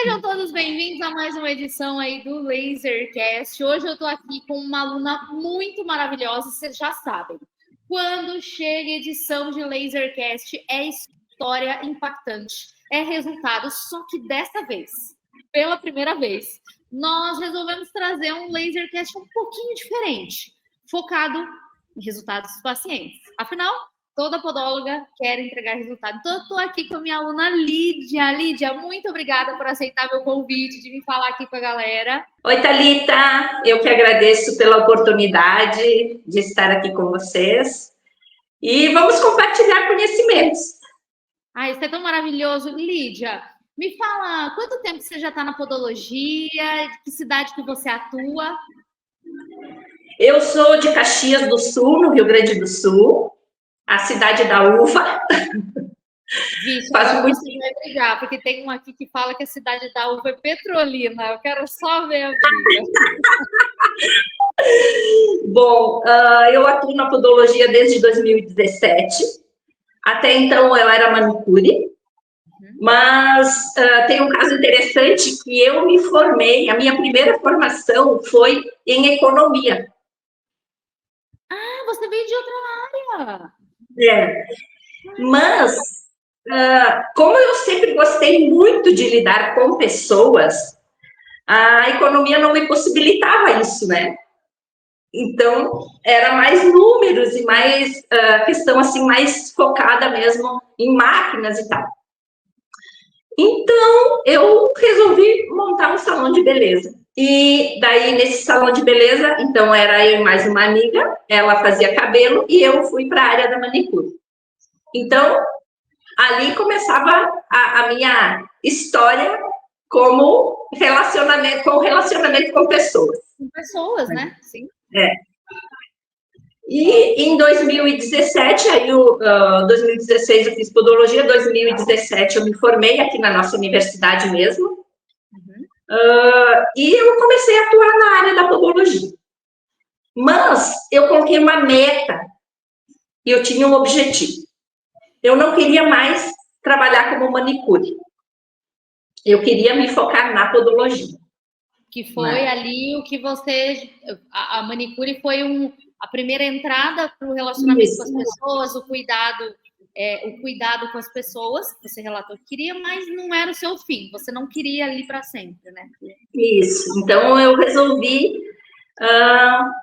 Sejam todos bem-vindos a mais uma edição aí do LaserCast. Hoje eu tô aqui com uma aluna muito maravilhosa, vocês já sabem. Quando chega edição de LaserCast, é história impactante, é resultado, só que dessa vez, pela primeira vez, nós resolvemos trazer um LaserCast um pouquinho diferente, focado em resultados dos pacientes. Afinal, toda podóloga quer entregar resultado. Então, eu estou aqui com a minha aluna Lídia. Lídia, muito obrigada por aceitar meu convite de vir falar aqui com a galera. Oi, Thalita. Eu que agradeço pela oportunidade de estar aqui com vocês. E vamos compartilhar conhecimentos. Ah, isso é tão maravilhoso. Lídia, me fala, quanto tempo você já está na podologia? De que cidade que você atua? Eu sou de Caxias do Sul, no Rio Grande do Sul, a cidade da uva. Vixe, agora você vai brigar, porque tem um aqui que fala que a cidade da uva é Petrolina. Eu quero só ver a briga. Bom, eu atuo na podologia desde 2017. Até então eu era manicure, mas tem um caso interessante que eu me formei, a minha primeira formação foi em economia. Ah, você veio de outra área. É. Mas, como eu sempre gostei muito de lidar com pessoas, a economia não me possibilitava isso, né? Então, era mais números e mais questão assim, mais focada mesmo em máquinas e tal. Então, eu resolvi montar um salão de beleza. E daí, nesse salão de beleza, então, era eu e mais uma amiga, ela fazia cabelo e eu fui para a área da manicure. Então, ali começava a minha história como relacionamento com pessoas. Com pessoas, né? Sim. É. E em 2017, 2016 eu fiz podologia, 2017 eu me formei aqui na nossa universidade mesmo, e eu comecei a atuar na área da podologia. Mas eu coloquei uma meta e eu tinha um objetivo. Eu não queria mais trabalhar como manicure. Eu queria me focar na podologia. Que foi ali o que você... A manicure foi a primeira entrada para o relacionamento com as pessoas, o cuidado com as pessoas, que você relatou que queria, mas não era o seu fim. Você não queria ali para sempre, né? Isso. Então, eu resolvi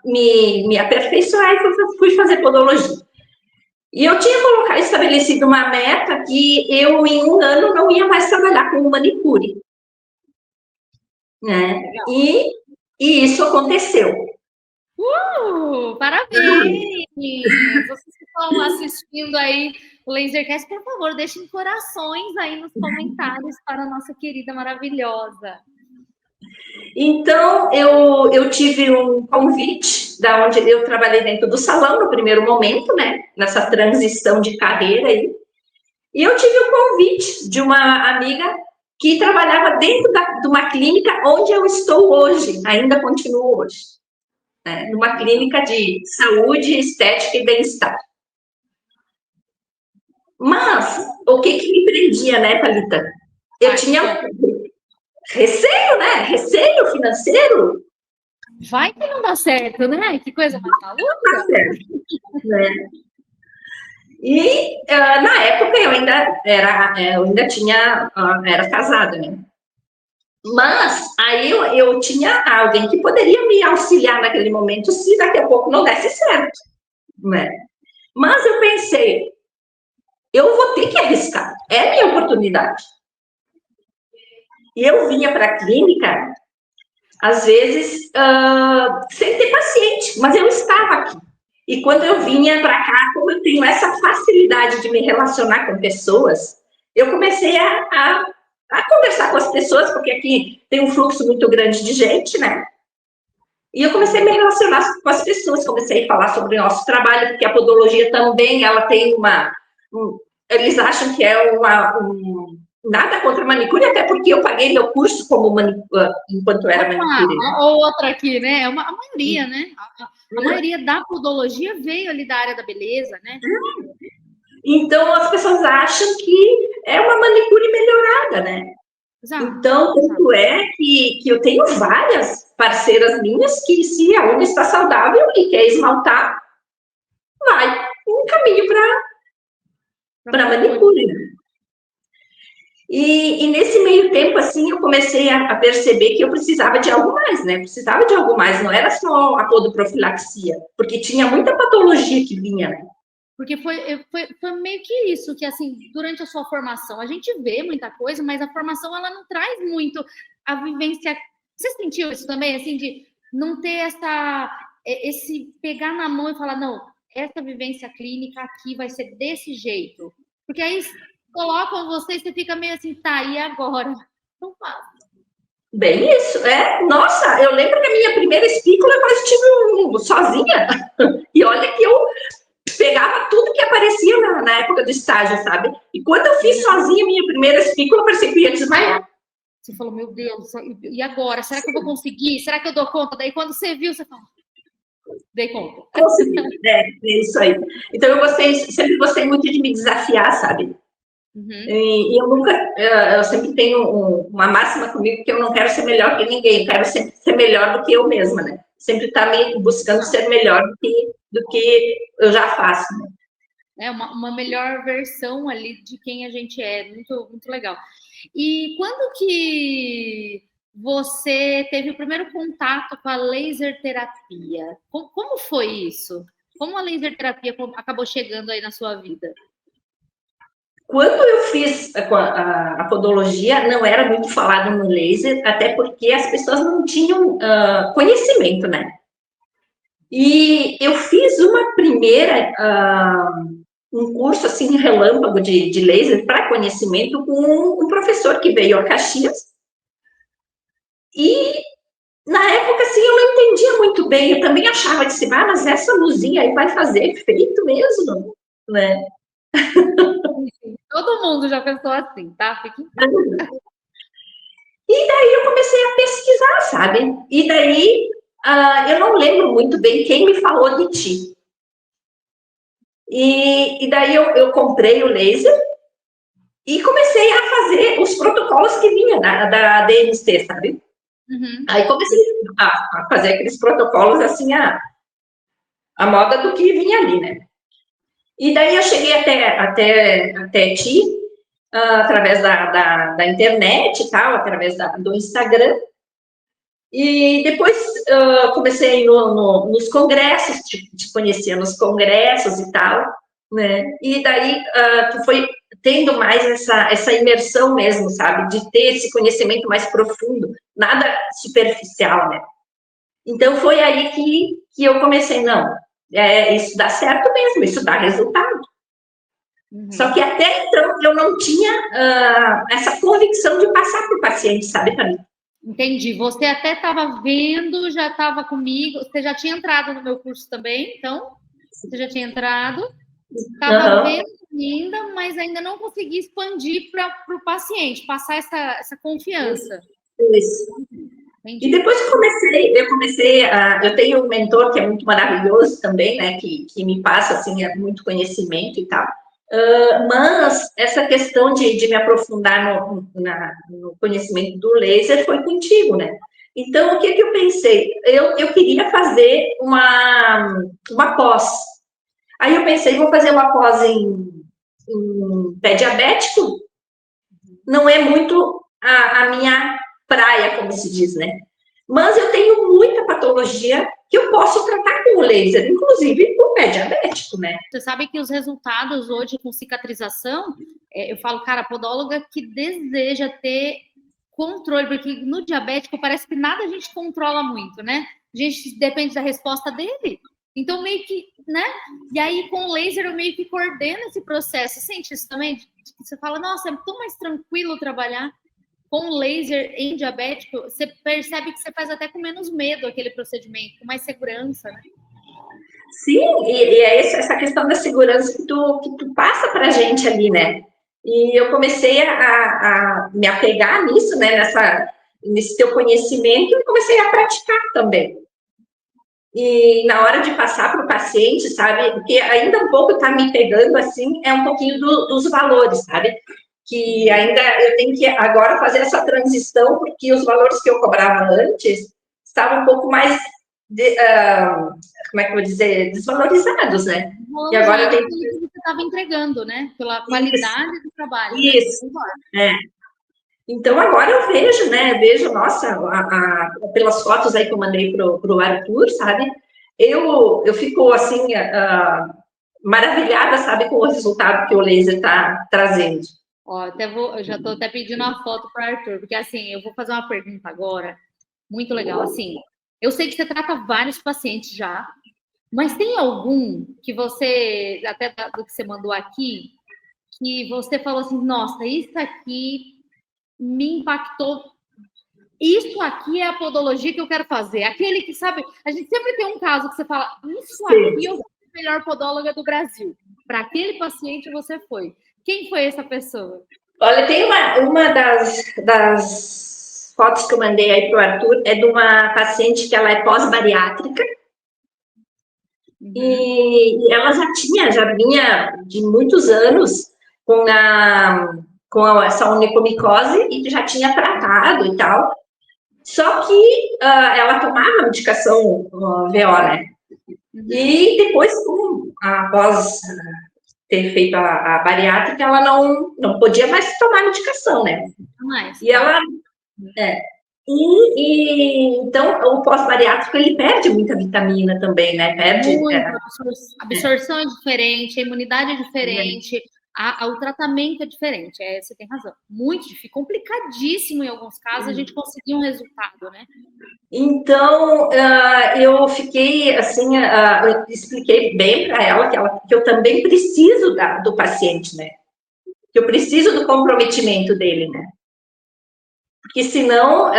me aperfeiçoar e fui fazer podologia. E eu tinha estabelecido uma meta que eu, em um ano, não ia mais trabalhar como manicure. Né? E isso aconteceu. Parabéns! Vocês que estão assistindo aí o LaserCast, por favor, deixem corações aí nos comentários para a nossa querida maravilhosa. Então, eu tive um convite, da onde eu trabalhei dentro do salão no primeiro momento, né? Nessa transição de carreira aí. E eu tive um convite de uma amiga que trabalhava dentro de uma clínica onde eu estou hoje, ainda continuo hoje. Né? Numa clínica de saúde, estética e bem-estar. Mas, o que me prendia, né, Thalita? Eu tinha receio, né? Receio financeiro. Vai que não dá certo, né? Que coisa mais maluca. Não dá certo, né? E na época eu ainda era casada, né? Mas aí eu tinha alguém que poderia me auxiliar naquele momento se daqui a pouco não desse certo, né? Mas eu pensei, eu vou ter que arriscar, é minha oportunidade. E eu vinha para a clínica, às vezes, sem ter paciente, mas eu estava aqui. E quando eu vinha para cá, como eu tenho essa facilidade de me relacionar com pessoas, eu comecei a conversar com as pessoas, porque aqui tem um fluxo muito grande de gente, né? E eu comecei a me relacionar com as pessoas, comecei a falar sobre o nosso trabalho, porque a podologia também, ela tem eles acham que é nada contra manicure, até porque eu paguei meu curso como enquanto era manicure. Ou outra aqui, né? A maioria, né? A maioria da podologia veio ali da área da beleza, né? Então, as pessoas acham que é uma manicure melhorada, né? Exato. Então, tanto é que eu tenho várias parceiras minhas que, se a unha está saudável e quer esmaltar, vai um caminho para manicure. E nesse meio tempo, assim, eu comecei a perceber que eu precisava de algo mais, né? Precisava de algo mais, não era só a podoprofilaxia, porque tinha muita patologia que vinha, né? Porque foi meio que isso, que assim, durante a sua formação, a gente vê muita coisa, mas a formação, ela não traz muito a vivência. Você sentiu isso também, assim, de não ter esse pegar na mão e falar, não, essa vivência clínica aqui vai ser desse jeito? Porque aí colocam você e você fica meio assim, tá, e agora? Não faz. Bem isso, Nossa, eu lembro que a minha primeira espícula eu quase tive sozinha. E olha que eu pegava tudo que aparecia na época do estágio, sabe? E quando eu fiz sozinha a minha primeira espícula, parecia que eu ia desmaiar. Você falou, meu Deus, e agora? Será que eu vou conseguir? Será que eu dou conta? Daí quando você viu, você falou, dei conta. Consegui, é isso aí. Então eu sempre gostei muito de me desafiar, sabe? Uhum. E eu sempre tenho uma máxima comigo que eu não quero ser melhor que ninguém, eu quero sempre ser melhor do que eu mesma, né? Sempre estar me buscando ser melhor do que eu já faço, né? É uma melhor versão ali de quem a gente é, muito, muito legal. E quando que você teve o primeiro contato com a laser terapia? Como foi isso? Como a laser terapia acabou chegando aí na sua vida? Quando eu fiz a podologia, não era muito falado no laser, até porque as pessoas não tinham conhecimento, né? E eu fiz uma primeira, um curso assim, relâmpago de laser para conhecimento com um professor que veio a Caxias. E na época, assim, eu não entendia muito bem. Eu também achava de cima, mas essa luzinha aí vai fazer efeito mesmo, né? Todo mundo já pensou assim, tá? Fique em paz. E daí eu comecei a pesquisar, sabe? E daí eu não lembro muito bem quem me falou de ti. E daí eu comprei o laser e comecei a fazer os protocolos que vinha da DMC, sabe? Uhum. Aí comecei a fazer aqueles protocolos assim, a moda do que vinha ali, né? E daí eu cheguei até ti, através da internet e tal, através do Instagram. E depois comecei nos congressos, te conhecia nos congressos e tal, né? E daí tu foi tendo mais essa imersão mesmo, sabe? De ter esse conhecimento mais profundo, nada superficial, né? Então foi aí que eu comecei, não, isso dá certo mesmo, isso dá resultado. Uhum. Só que até então eu não tinha essa convicção de passar para o paciente, sabe, para mim. Entendi. Você até estava vendo, já estava comigo. Você já tinha entrado no meu curso também, então? Você já tinha entrado. Estava vendo ainda, mas ainda não consegui expandir para o paciente, passar essa confiança. Isso. Entendi. E depois que eu tenho um mentor que é muito maravilhoso também, né, que me passa, assim, muito conhecimento e tal. Mas essa questão de me aprofundar no conhecimento do laser foi contigo, né? Então, o que eu pensei? Eu queria fazer uma pós. Aí eu pensei, vou fazer uma pós em pé diabético. Não é muito a minha praia, como se diz, né? Mas eu tenho muita patologia que eu posso tratar com o laser, inclusive o pé diabético, né? Você sabe que os resultados hoje com cicatrização, eu falo, cara, a podóloga que deseja ter controle, porque no diabético parece que nada a gente controla muito, né? A gente depende da resposta dele. Então, meio que, né? E aí, com o laser, eu meio que coordeno esse processo. Você sente isso também? Você fala, nossa, é tão mais tranquilo trabalhar com laser em diabético. Você percebe que você faz até com menos medo aquele procedimento, com mais segurança, né? Sim, e é essa questão da segurança que tu passa para a gente ali, né? E eu comecei a me apegar nisso, né? Nesse teu conhecimento, e comecei a praticar também. E na hora de passar para o paciente, sabe? Porque ainda um pouco está me pegando, assim, é um pouquinho dos valores, sabe? que ainda eu tenho que agora fazer essa transição, porque os valores que eu cobrava antes estavam um pouco mais, como é que eu vou dizer, desvalorizados, né? E agora eu tenho que você estava entregando, né? Pela isso, qualidade do trabalho, isso, né? Então, agora eu vejo, né? Vejo, nossa, pelas fotos aí que eu mandei pro Arthur, sabe? Eu fico, assim, maravilhada, sabe, com o resultado que o laser está trazendo. Ó, eu já estou até pedindo a foto para o Arthur, porque assim, eu vou fazer uma pergunta agora, muito legal. Assim, eu sei que você trata vários pacientes já, mas tem algum que você, até do que você mandou aqui, que você falou assim, nossa, isso aqui me impactou. Isso aqui é a podologia que eu quero fazer. Aquele que sabe, a gente sempre tem um caso que você fala, isso aqui eu sou a melhor podóloga do Brasil. Para aquele paciente você foi. Quem foi essa pessoa? Olha, tem uma das fotos que eu mandei aí para o Arthur, é de uma paciente que ela é pós-bariátrica, e ela já vinha de muitos anos com essa onicomicose e já tinha tratado e tal. Só que ela tomava medicação VO, né? E depois, após ter feito a bariátrica, ela não podia mais tomar medicação, né? Mais, e ela... então, o pós-bariátrico, ele perde muita vitamina também, né? Perde... Muito, a absorção é diferente, a imunidade é diferente, o tratamento é diferente, você tem razão. Muito difícil, complicadíssimo em alguns casos a gente conseguir um resultado, né? Então, eu fiquei assim, eu expliquei bem para ela que eu também preciso do paciente, né? Que eu preciso do comprometimento dele, né? Porque senão,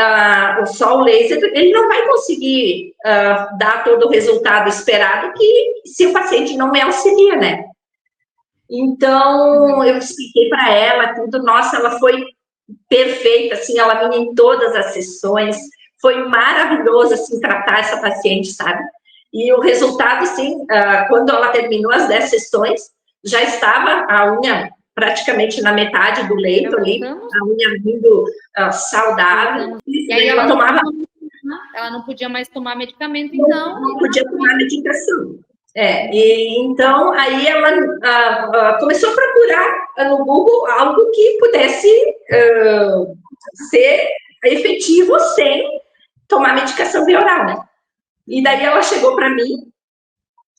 só o laser, ele não vai conseguir dar todo o resultado esperado se o paciente não me auxilia, né? Então, eu expliquei para ela tudo, nossa, ela foi perfeita, assim, ela vinha em todas as sessões, foi maravilhoso, assim, tratar essa paciente, sabe? E o resultado, assim, quando ela terminou as 10 sessões, já estava a unha praticamente na metade do leito ali, a unha vindo saudável, e aí ela tomava... Ela não podia mais tomar medicamento, então... Não podia tomar medicação. Então, aí ela começou a procurar no Google algo que pudesse ser efetivo sem tomar medicação via oral, né? E daí ela chegou para mim,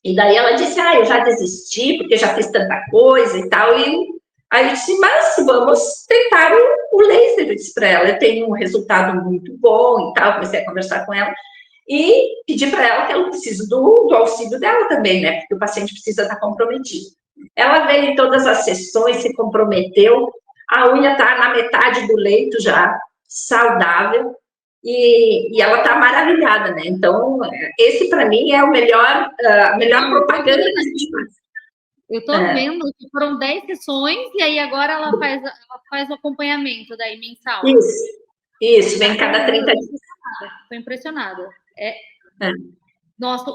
e daí ela disse, eu já desisti, porque já fiz tanta coisa e tal, e aí eu disse, mas vamos tentar o laser, eu disse para ela, eu tenho um resultado muito bom e tal, comecei a conversar com ela, e pedi para ela que ela precisa do auxílio dela também, né? Porque o paciente precisa estar comprometido. Ela veio em todas as sessões, se comprometeu, a unha está na metade do leito já, saudável, e ela está maravilhada, né? Então, esse para mim é a melhor propaganda que a gente faz. Eu estou vendo que foram 10 sessões e aí agora ela faz o acompanhamento daí mensal. Isso, vem cada 30 dias. Estou impressionada. Nossa,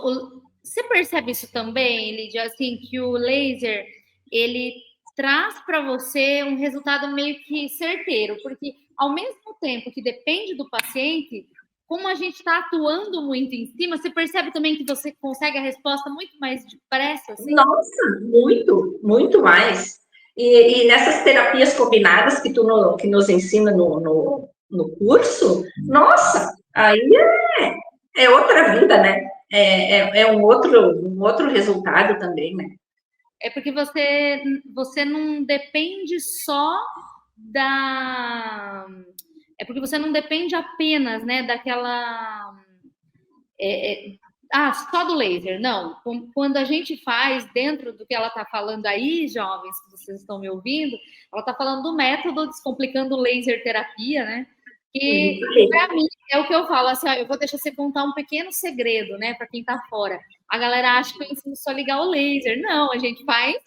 você percebe isso também, Lídia, assim, que o laser, ele traz para você um resultado meio que certeiro, porque ao mesmo tempo que depende do paciente, como a gente está atuando muito em cima, você percebe também que você consegue a resposta muito mais depressa? Assim? Nossa, muito, muito mais. E nessas terapias combinadas que nos ensina no curso, nossa, aí é outra vida, né? É um outro resultado também, né? É porque você não depende só da... É porque você não depende apenas, né, daquela... só do laser. Não. Quando a gente faz dentro do que ela está falando aí, jovens, que vocês estão me ouvindo, ela está falando do método Descomplicando Laser Terapia, né? Que, para mim, é o que eu falo, assim, eu vou deixar você contar um pequeno segredo, né, para quem está fora. A galera acha que eu ensino só ligar o laser. Não, a gente faz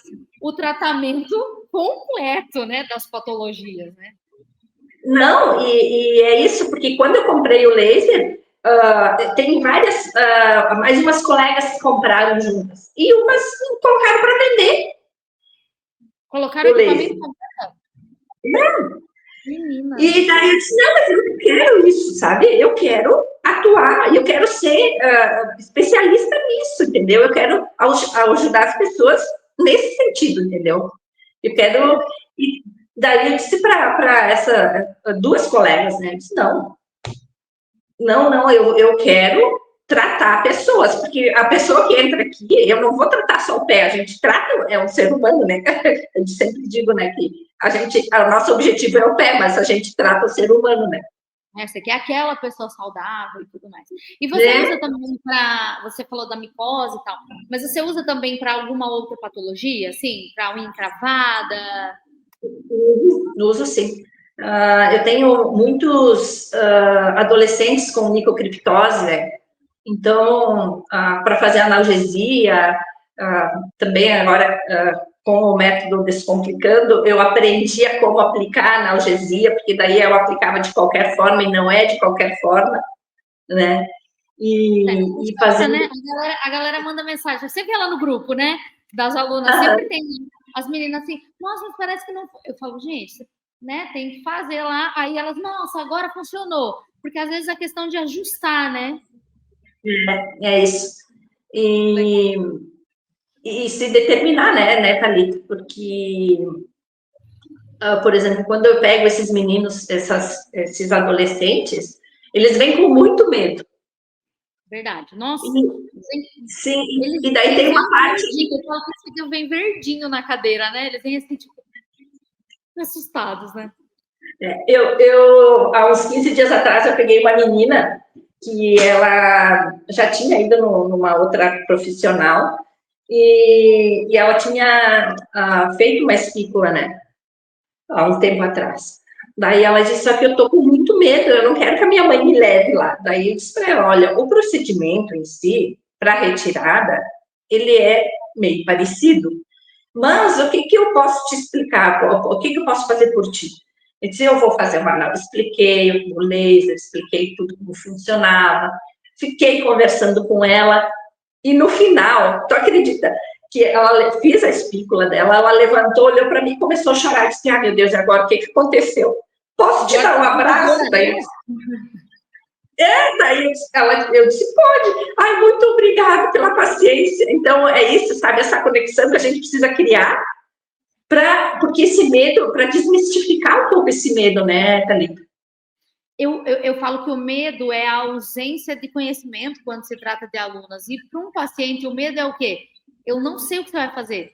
o tratamento completo, né, das patologias, né? Não, e é isso, porque quando eu comprei o laser, tem várias, mais umas colegas que compraram juntas, e umas colocaram para vender. Colocaram o equipamento completo? Menina. E daí eu disse, não, mas eu não quero isso, sabe? Eu quero atuar, eu quero ser especialista nisso, entendeu? Eu quero ajudar as pessoas nesse sentido, entendeu? Eu quero... E daí eu disse para essa duas colegas, né? Eu disse, não, eu quero tratar pessoas, porque a pessoa que entra aqui, eu não vou tratar só o pé, a gente trata, é um ser humano, né? Eu sempre digo, né, que o nosso objetivo é o pé, mas a gente trata o ser humano, né? Você quer aquela pessoa saudável e tudo mais. E você usa também para... Você falou da micose e tal, mas você usa também para alguma outra patologia, assim? Para unha encravada? Uso sim. Eu tenho muitos adolescentes com nicocriptose, né? Então, para fazer analgesia, também agora com o método Descomplicando, eu aprendi a como aplicar a analgesia, porque daí eu aplicava de qualquer forma e não é de qualquer forma, né? E fazendo... Né? A galera manda mensagem, você vê lá no grupo, né? Das alunas, sempre tem as meninas assim, nossa, mas parece que não... Eu falo, gente, né? Tem que fazer lá. Aí elas, nossa, agora funcionou. Porque às vezes é questão de ajustar, né? É isso. E se determinar, né, Thalita? Porque, por exemplo, quando eu pego esses meninos, esses adolescentes, eles vêm com muito medo. Verdade. Nossa. Sim, e daí tem uma parte... Eles vêm verdinho na cadeira, né? Eles vêm assim, tipo, assustados, né? Há uns 15 dias atrás, eu peguei uma menina que ela já tinha ido numa outra profissional e ela tinha feito uma espícula, né? Há um tempo atrás. Daí ela disse, só que eu tô com muito medo, eu não quero que a minha mãe me leve lá. Daí eu disse para ela, olha, o procedimento em si, para retirada, ele é meio parecido, mas o que eu posso te explicar? O que eu posso fazer por ti? Eu disse, eu vou fazer uma análise, expliquei o laser, expliquei tudo como funcionava, fiquei conversando com ela, e no final, tu acredita que ela fez a espícula dela, ela levantou, olhou para mim e começou a chorar, e disse, meu Deus, agora o que aconteceu? Posso te dar um abraço? Daí eu disse, pode. Ai, muito obrigada pela paciência. Então, é isso, sabe? Essa conexão que a gente precisa criar porque esse medo, para desmistificar um pouco esse medo, né, Thalita? Eu falo que o medo é a ausência de conhecimento quando se trata de alunas. E para um paciente, o medo é o quê? Eu não sei o que você vai fazer.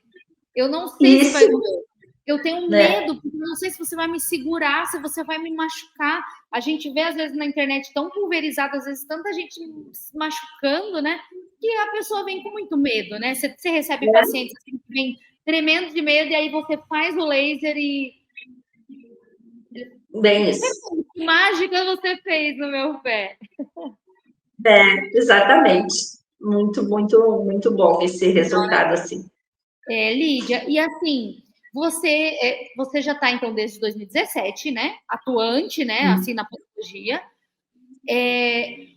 Eu não sei se vai doer. Eu tenho medo, porque eu não sei se você vai me segurar, se você vai me machucar. A gente vê, às vezes, na internet tão pulverizada, às vezes, tanta gente se machucando, né? Que a pessoa vem com muito medo, né? Você recebe pacientes assim, que vêm tremendo de medo, e aí você faz o laser e... Bem isso. Que mágica você fez no meu pé. Exatamente. Muito, muito, muito bom esse resultado, assim. Lídia, e assim, você já está, então, desde 2017, né? Atuante, né? Assim, na patologia.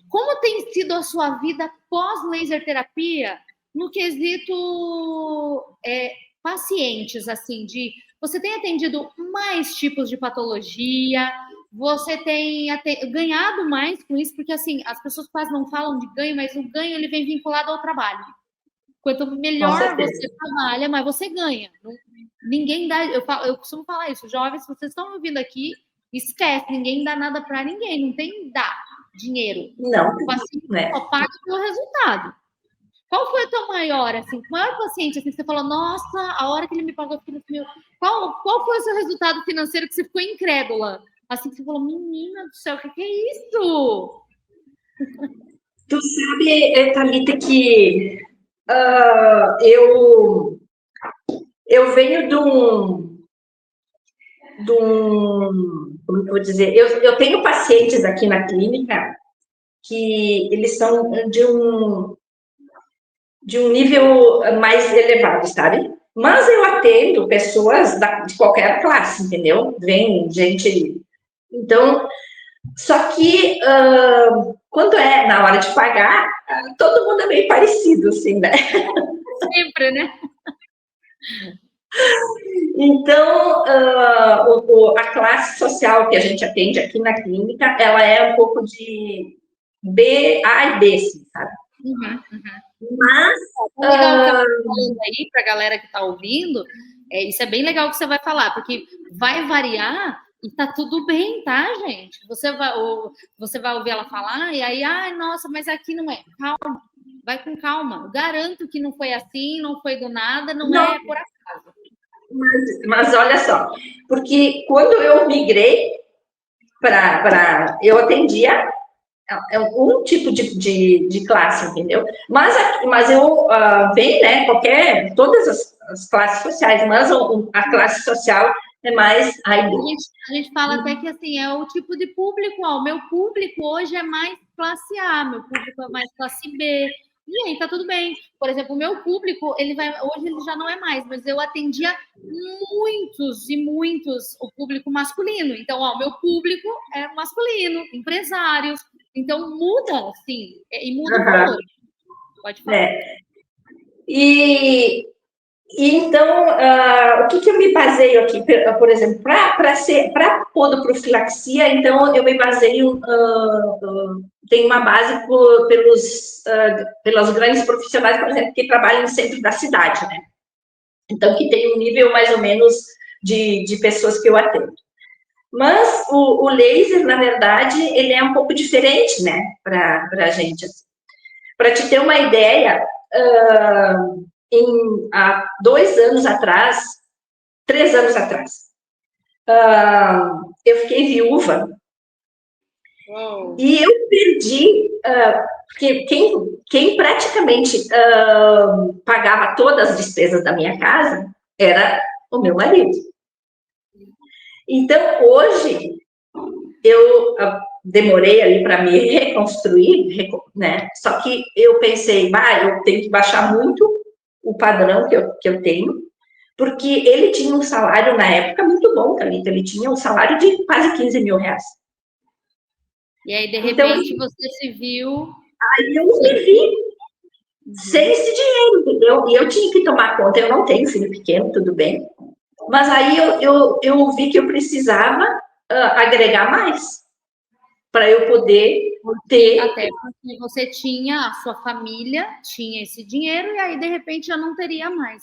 Como tem sido a sua vida pós-laser terapia no quesito pacientes, assim, você tem atendido mais tipos de patologia, você tem ganhado mais com isso, porque assim, as pessoas quase não falam de ganho, mas o ganho ele vem vinculado ao trabalho. Quanto melhor você trabalha, mais você ganha. Ninguém dá, eu costumo falar isso, jovens, vocês estão me ouvindo aqui, esquece, ninguém dá nada para ninguém, não tem dar dinheiro. Não, o paciente só paga pelo resultado. Qual foi o teu maior, assim, o maior paciente, assim, que você falou, nossa, a hora que ele me pagou aquilo, qual foi o seu resultado financeiro que você ficou incrédula? Assim, que você falou, menina do céu, o que é isso? Tu sabe, Thalita, que eu venho de um, como eu vou dizer, eu tenho pacientes aqui na clínica que eles são de um nível mais elevado, sabe? Mas eu atendo pessoas de qualquer classe, entendeu? Vem gente... Então, só que quando é na hora de pagar, todo mundo é meio parecido, assim, né? Sempre, né? Então, a classe social que a gente atende aqui na clínica, ela é um pouco de B, A e B, assim, sabe? Uhum. Mas, É legal que ela está falando aí para a galera que está ouvindo. Isso é bem legal que você vai falar, porque vai variar e tá tudo bem, tá, gente? Você vai ouvir ela falar e aí, nossa, mas aqui não é. Calma, vai com calma. Eu garanto que não foi assim, não foi do nada, não não, é por acaso. mas olha só, porque quando eu migrei eu atendia um tipo de classe, entendeu? Mas eu vem, né, todas as classes sociais, mas a classe social é mais A e B. A gente fala até que assim, é o tipo de público, o meu público hoje é mais classe A, meu público é mais classe B. E aí tá tudo bem. Por exemplo, o meu público, hoje ele já não é mais, mas eu atendia muitos e muitos o público masculino. Então, o meu público é masculino, empresários. Então muda, sim, e muda o valor. Pode falar. E então, o que eu me baseio aqui, por exemplo, para podoprofilaxia, então eu me baseio, tem uma base pelos grandes profissionais, por exemplo, que trabalham no centro da cidade, né? Então, que tem um nível mais ou menos de pessoas que eu atendo. Mas o laser, na verdade, ele é um pouco diferente, né, para a gente. Para te ter uma ideia, há 2 anos atrás, 3 anos atrás, eu fiquei viúva. Uou. E eu perdi, porque quem praticamente pagava todas as despesas da minha casa era o meu marido. Então, hoje, eu demorei ali para me reconstruir, né? Só que eu pensei, eu tenho que baixar muito o padrão que eu tenho, porque ele tinha um salário na época muito bom, Thalita, ele tinha um salário de quase 15 mil reais. E aí, de repente, você se viu... Aí eu me vi sem esse dinheiro, entendeu? E eu tinha que tomar conta, eu não tenho filho pequeno, tudo bem, mas aí eu vi que eu precisava agregar mais, para eu poder ter... Até porque você tinha, a sua família tinha esse dinheiro, e aí, de repente, já não teria mais,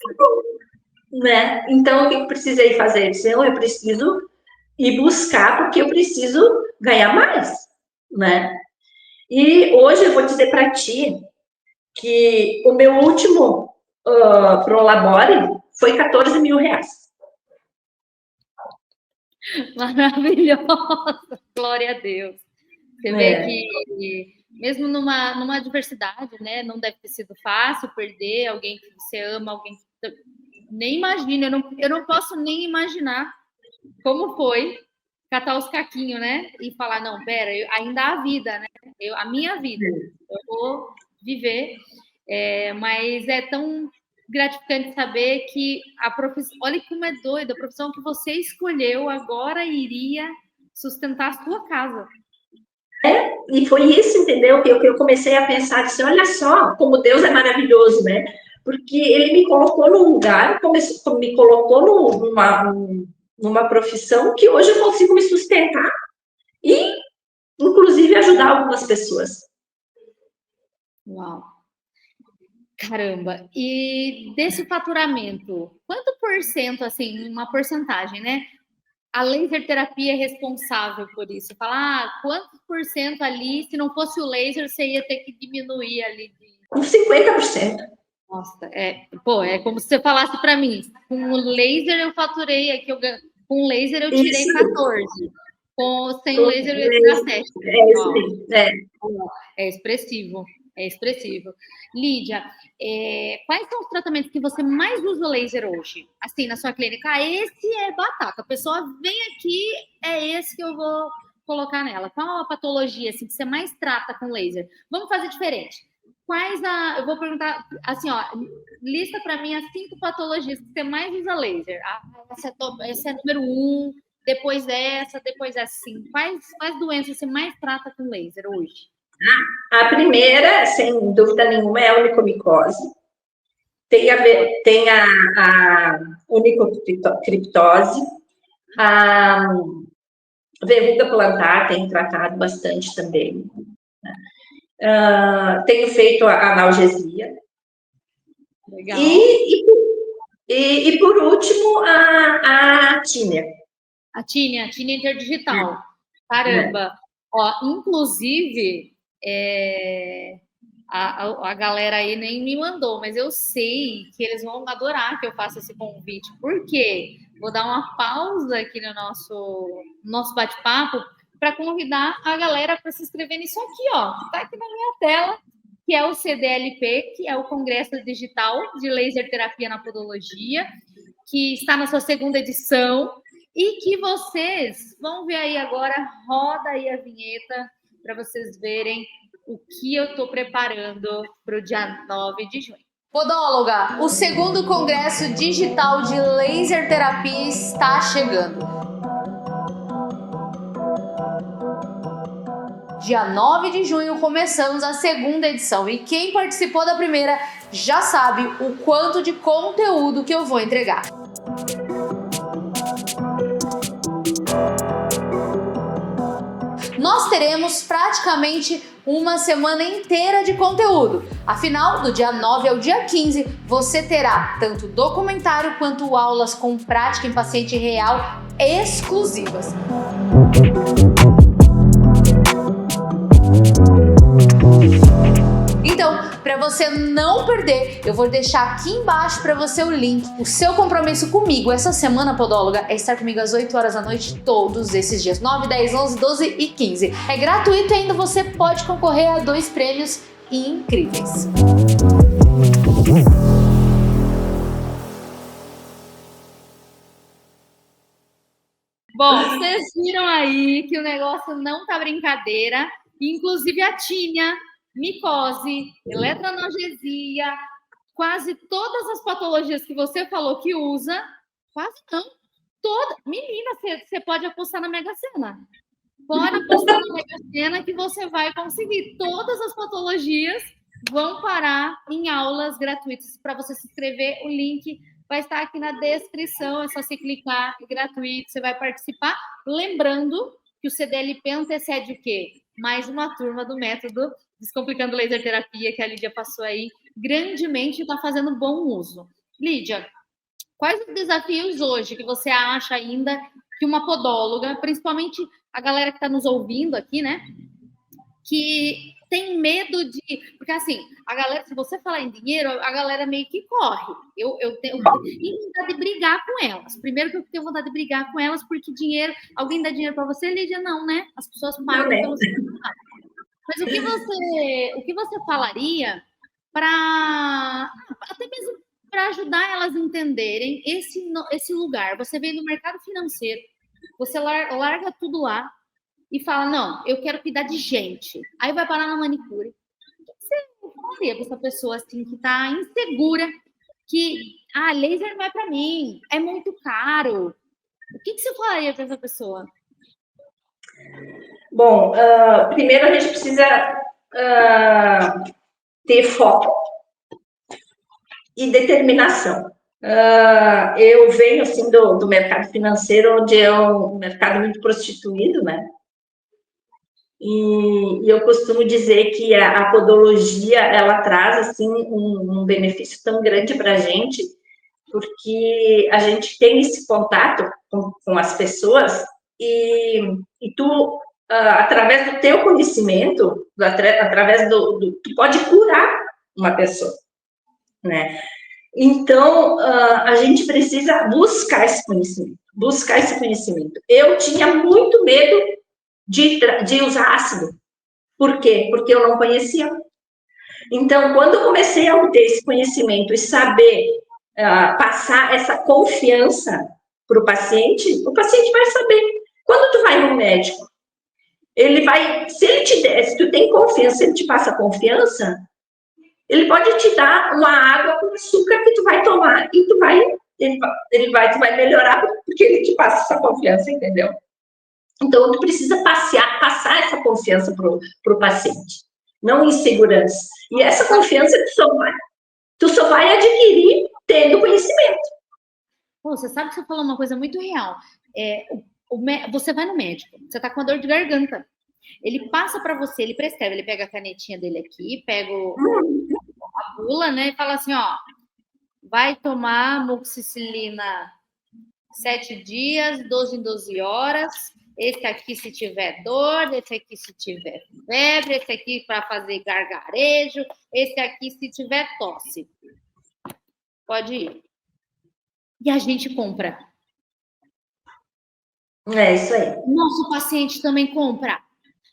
né? Então, o que eu precisei fazer? Eu preciso ir buscar, porque eu preciso ganhar mais, né? E hoje eu vou dizer para ti que o meu último Prolabore foi 14 mil reais. Maravilhosa, glória a Deus. Você vê que, mesmo numa adversidade, né, não deve ter sido fácil perder alguém que você ama, alguém que... Nem imagino, eu não posso nem imaginar como foi catar os caquinhos, né? E falar, não, pera, ainda há vida, né? A minha vida, eu vou viver. Mas é tão gratificante saber que a profissão, olha como é doida, a profissão que você escolheu agora iria sustentar a sua casa. E foi isso, entendeu? Que eu comecei a pensar, disse, olha só como Deus é maravilhoso, né? Porque ele me colocou num lugar, me colocou numa profissão que hoje eu consigo me sustentar e, inclusive, ajudar algumas pessoas. Uau! Caramba! E desse faturamento, quanto por cento, assim, uma porcentagem, né? A laser terapia é responsável por isso. Falar, quantos por cento ali, se não fosse o laser, você ia ter que diminuir ali? Com 50%. Nossa, é como se você falasse para mim, com o laser eu faturei aqui, com o laser eu tirei isso. 14. Sem o laser eu ia tirar 7. É expressivo. É expressivo. Lídia, quais são os tratamentos que você mais usa o laser hoje? Assim, na sua clínica, esse é batata. A pessoa vem aqui, é esse que eu vou colocar nela. Qual a patologia assim, que você mais trata com laser? Vamos fazer diferente. Eu vou perguntar, assim, ó, lista para mim as 5 patologias que você mais usa laser. Essa é número 1, depois essa, depois assim. Quais doenças você mais trata com laser hoje? A primeira, sem dúvida nenhuma, é a onicomicose. tem a onicocriptose, a verruga plantar, tem tratado bastante também. Tenho feito a analgesia. Legal. E por último, a tínia. A tínia interdigital. Caramba. Ó, inclusive, a galera aí nem me mandou, mas eu sei que eles vão adorar que eu faça esse convite. Por quê? Vou dar uma pausa aqui no nosso bate-papo para convidar a galera para se inscrever nisso aqui, ó. Tá aqui na minha tela, que é o CDLP, que é o Congresso Digital de Laser Terapia na Podologia, que está na sua segunda edição e que vocês vão ver aí agora. Roda aí a vinheta para vocês verem o que eu estou preparando para o dia 9 de junho. Podóloga, o segundo Congresso Digital de Laser Terapia está chegando. Dia 9 de junho começamos a segunda edição e quem participou da primeira já sabe o quanto de conteúdo que eu vou entregar. Nós teremos praticamente uma semana inteira de conteúdo. Afinal, do dia 9 ao dia 15, você terá tanto documentário quanto aulas com prática em paciente real exclusivas. Então, para você não perder, eu vou deixar aqui embaixo para você o link. O seu compromisso comigo essa semana, podóloga, é estar comigo às 8 horas da noite todos esses dias, 9, 10, 11, 12 e 15. É gratuito e ainda você pode concorrer a 2 prêmios incríveis. Bom, vocês viram aí que o negócio não tá brincadeira. Inclusive a Tínia, micose, eletroanalgesia, quase todas as patologias que você falou que usa, quase não. Menina, você pode apostar na Mega Sena. Pode apostar na Mega Sena que você vai conseguir. Todas as patologias vão parar em aulas gratuitas. Para você se inscrever, o link vai estar aqui na descrição. É só você clicar, é gratuito, você vai participar. Lembrando que o CDLP antecede o quê? Mais uma turma do método Descomplicando Laser Terapia, que a Lídia passou aí grandemente e está fazendo bom uso. Lídia, quais os desafios hoje que você acha ainda que uma podóloga, principalmente a galera que está nos ouvindo aqui, né, que tem medo de... Porque, assim, a galera, se você falar em dinheiro, a galera meio que corre. Eu tenho vontade de brigar com elas. Primeiro que eu tenho vontade de brigar com elas, porque dinheiro... Alguém dá dinheiro para você, Lídia? Não, né? As pessoas pagam pelo seu trabalho. Mas o que você falaria para... Até mesmo para ajudar elas a entenderem esse lugar. Você vem do mercado financeiro, você larga tudo lá e fala, não, eu quero cuidar de gente. Aí vai parar na manicure. O que você falaria para essa pessoa assim, que está insegura, que, laser não é para mim, é muito caro. O que você falaria para essa pessoa? Bom, primeiro a gente precisa ter foco e determinação. Eu venho, assim, do mercado financeiro, onde é um mercado muito prostituído, né? E eu costumo dizer que a podologia, ela traz, assim, um benefício tão grande para a gente, porque a gente tem esse contato com as pessoas e tu, através do teu conhecimento, através tu pode curar uma pessoa, né? Então, a gente precisa buscar esse conhecimento. Eu tinha muito medo de usar ácido. Por quê? Porque eu não conhecia. Então, quando eu comecei a obter esse conhecimento e saber passar essa confiança para o paciente vai saber. Quando tu vai no médico, ele vai, se tu tem confiança, se ele te passa confiança, ele pode te dar uma água com açúcar que tu vai tomar e tu vai melhorar porque ele te passa essa confiança, entendeu? Então, tu precisa passar essa confiança pro paciente, não insegurança. E essa confiança Tu só vai adquirir tendo conhecimento. Pô, você sabe que você falou uma coisa muito real. Você vai no médico, você tá com a dor de garganta. Ele passa para você, ele prescreve, ele pega a canetinha dele aqui, pega a bula, né, e fala assim, ó, vai tomar amoxicilina 7 dias, 12 em 12 horas, esse aqui se tiver dor, esse aqui se tiver febre, esse aqui para fazer gargarejo, esse aqui se tiver tosse. Pode ir. E a gente compra. É isso aí. O nosso paciente também compra.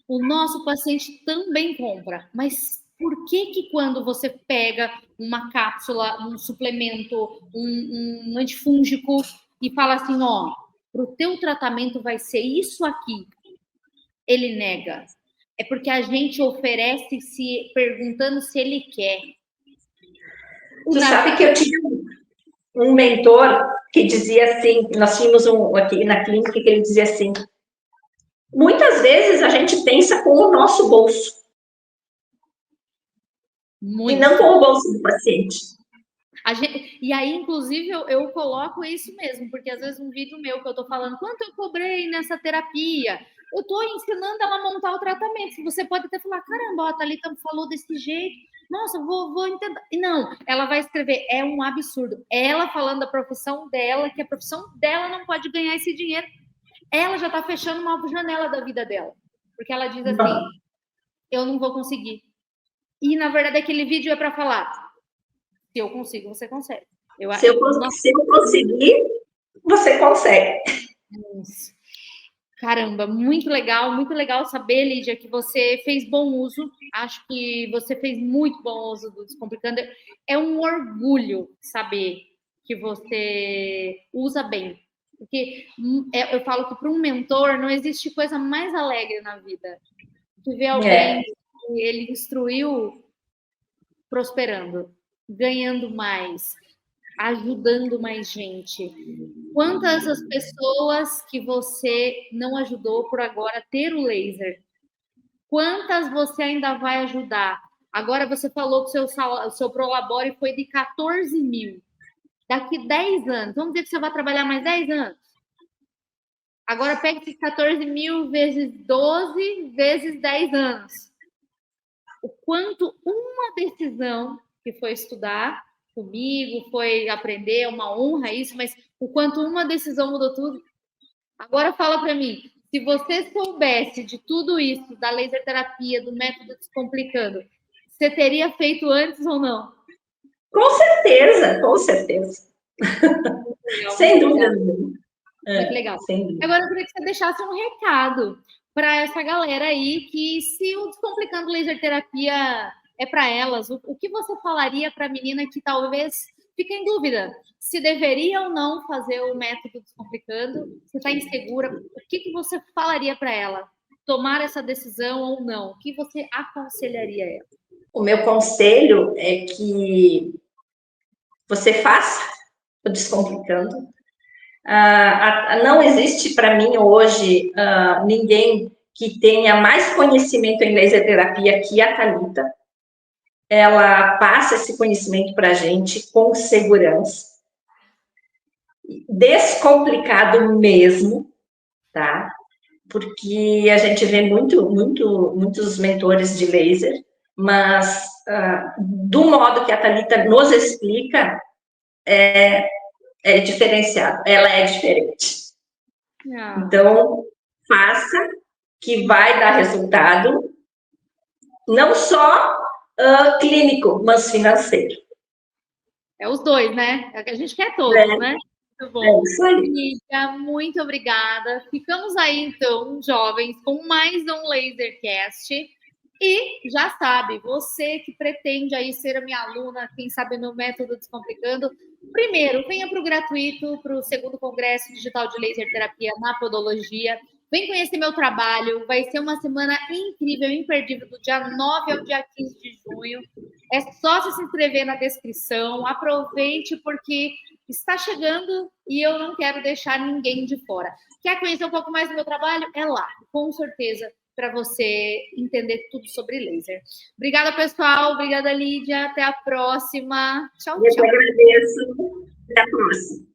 O nosso paciente também compra. Mas por que quando você pega uma cápsula, um suplemento, um antifúngico e fala assim, ó, pro teu tratamento vai ser isso aqui, ele nega? É porque a gente oferece se perguntando se ele quer. Tu sabe que eu tinha um mentor que dizia assim, nós tínhamos aqui na clínica que ele dizia assim, muitas vezes a gente pensa com o nosso bolso. Muito. E não com o bolso do paciente. E aí, inclusive, eu coloco isso mesmo, porque às vezes um vídeo meu que eu tô falando, quanto eu cobrei nessa terapia? Eu tô ensinando ela a montar o tratamento. Você pode até falar, caramba, a Thalita falou desse jeito, nossa, vou entender. Não, ela vai escrever, é um absurdo. Ela falando da profissão dela, que a profissão dela não pode ganhar esse dinheiro. Ela já tá fechando uma janela da vida dela. Porque ela diz assim, eu não vou conseguir. E, na verdade, aquele vídeo é para falar, se eu consigo, você consegue. Se eu conseguir, você consegue. Caramba, muito legal saber, Lídia, que você fez bom uso. Acho que você fez muito bom uso do Descomplicando. É um orgulho saber que você usa bem. Porque eu falo que para um mentor não existe coisa mais alegre na vida que ver alguém que ele instruiu prosperando, ganhando mais, ajudando mais gente. Quantas as pessoas que você não ajudou por agora ter o laser? Quantas você ainda vai ajudar? Agora você falou que o seu Prolabore foi de 14 mil. Daqui 10 anos, vamos dizer que você vai trabalhar mais 10 anos. Agora pega esses 14 mil vezes 12 vezes 10 anos. O quanto uma decisão que foi estudar comigo, foi aprender, é uma honra isso, mas o quanto uma decisão mudou tudo. Agora fala para mim, se você soubesse de tudo isso, da laser terapia, do método Descomplicando, você teria feito antes ou não? Com certeza, com certeza. Sem dúvida. Muito legal. Agora eu queria que você deixasse um recado para essa galera aí que se o Descomplicando Laser Terapia é para elas, o que você falaria para a menina que talvez fique em dúvida se deveria ou não fazer o método Descomplicando, se está insegura, o que você falaria para ela? Tomar essa decisão ou não? O que você aconselharia ela? O meu conselho é que você faça o Descomplicando. Não existe para mim hoje ninguém que tenha mais conhecimento em laser terapia que a Thalita. Ela passa esse conhecimento para a gente com segurança, descomplicado mesmo, tá? Porque a gente vê muitos mentores de laser, mas do modo que a Thalita nos explica, é diferenciado, ela é diferente. Então, faça, que vai dar resultado, não só clínico, mas financeiro. É os dois, né? É o que a gente quer todos, né? Muito bom. É isso aí. Lídia, muito obrigada. Ficamos aí, então, jovens, com mais um Lasercast. E já sabe, você que pretende aí ser a minha aluna, quem sabe no Método Descomplicando, primeiro, venha para o gratuito, para o segundo Congresso Digital de Laser Terapia na Podologia. Vem conhecer meu trabalho, vai ser uma semana incrível, imperdível, do dia 9 ao dia 15 de junho. É só se inscrever na descrição, aproveite, porque está chegando e eu não quero deixar ninguém de fora. Quer conhecer um pouco mais do meu trabalho? É lá, com certeza para você entender tudo sobre laser. Obrigada, pessoal. Obrigada, Lídia. Até a próxima. Tchau, Eu tchau. que agradeço. Até a próxima.